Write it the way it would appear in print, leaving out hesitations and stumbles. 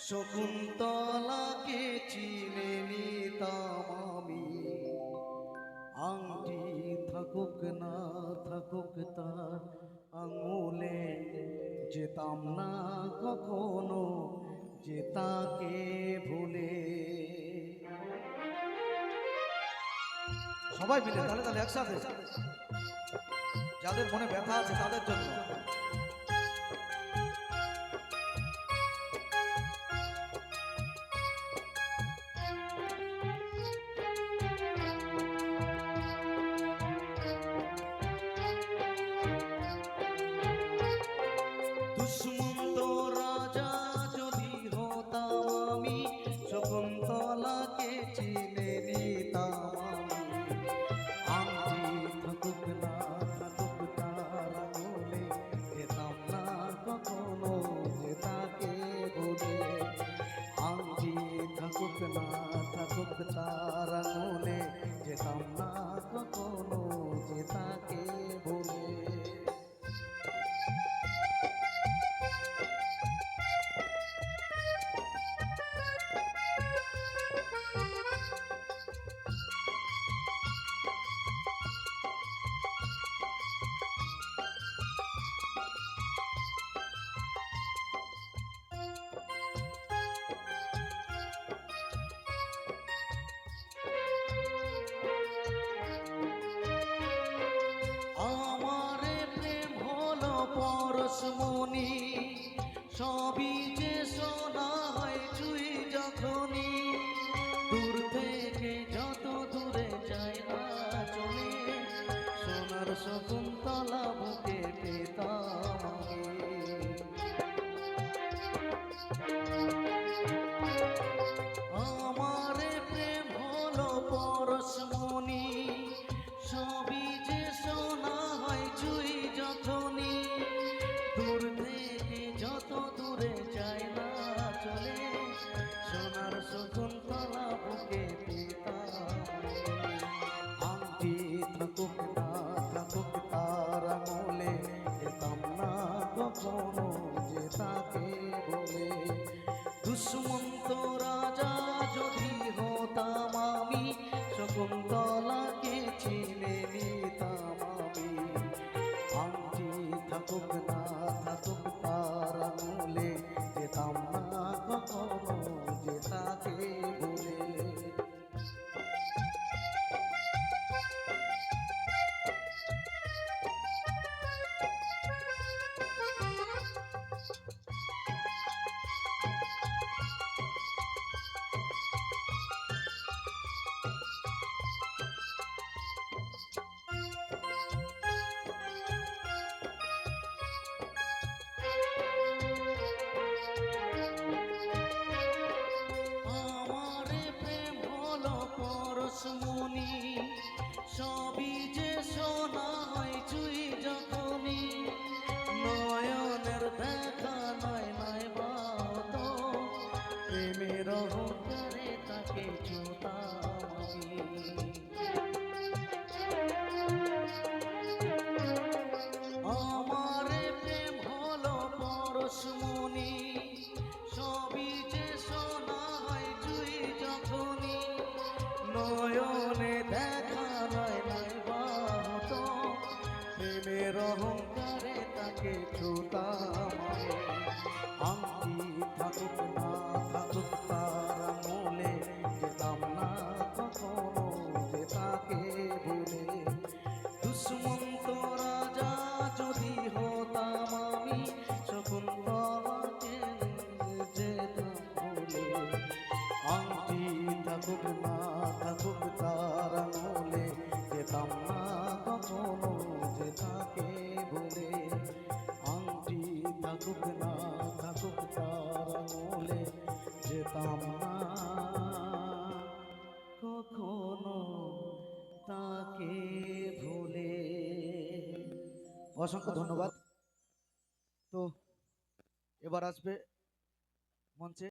শকুন্তলাকে চিনে নিতাম আমি, আংটি থাকুক না থাকুক তার আঙুলে, যেতাম না কখনো যে তাকে ভুলে। সবাই মিলে তাহলে তাহলে একসাথে, যাদের মনে ব্যথা আছে তাদের জন্য। দুষ্মন্ত রাজা যদি হতাম আমি, শকুন্তলাকে চিনে নিতাম আমি, আংটি থাকুক না থাকুক তার আঙুলে, যেতাম না কখনো যে তাকে ভুলে। আংটি থাকুক না থাকুক তার আঙুলে, যেতাম না কখনো যে তাকে ভুলে। আমারে প্রেম হলো পরশমণি, সবই যে শোনা হয় চুই যখনই, দূর থেকে যত দূরে যায় না চলে, সোনার শকুন্তলা বুকে পেতাম আমি। আমারে প্রেম হলো পরশমণি, সবই যে শোনা হয় চুই যখনই, দূর থেকে যত দূরে যায় না চলে, সোনার শকুন্তলা বুকে পেতাম। আংটি থাকুক না থাকুক তার আঙুলে, যেতাম না কখনো যে তাকে বলে। দুষ্মন্ত রাজা যদি হতাম আমি, শকুন্তলাকে চিনে নিতাম আমি, আংটি থাকুক না থাকুক তার আঙুলে, যেতাম না কখনো যে তাকে ভুলে। আমারে প্রেম হলো পরশমণি, সবই যে শোনা হয় চুই যখনই, নয়নের দেখা নয় নয় বাত, প্রেমের অহংকারে তাকে ছুতাম আমি। আমারে প্রেম হলো পরশমণি, সবই যে শোনা হয় চুই যখনই, নয়নে দেখা নয় নয় বাত, প্রেমের অহংকারে তাকে ছুতাম আমি। আংটি থাকুক না থাকুক তার আঙুলে, যেতাম না কখনো যে তাকে ভুলে। দুষ্মন্ত রাজা যদি হতাম আমি, শকুন্তলাকে যেতাম ভুলে। আংটি থাকুক না থাকুক তার আঙুলে, যেতাম না কখনো যে তাকে ভুলে। আংটি থাকুক না থাকুক তার আঙুলে, যেতাম না কখনো তাকে ভুলে। অসংখ্য ধন্যবাদ। তো এবার আসবে মঞ্চে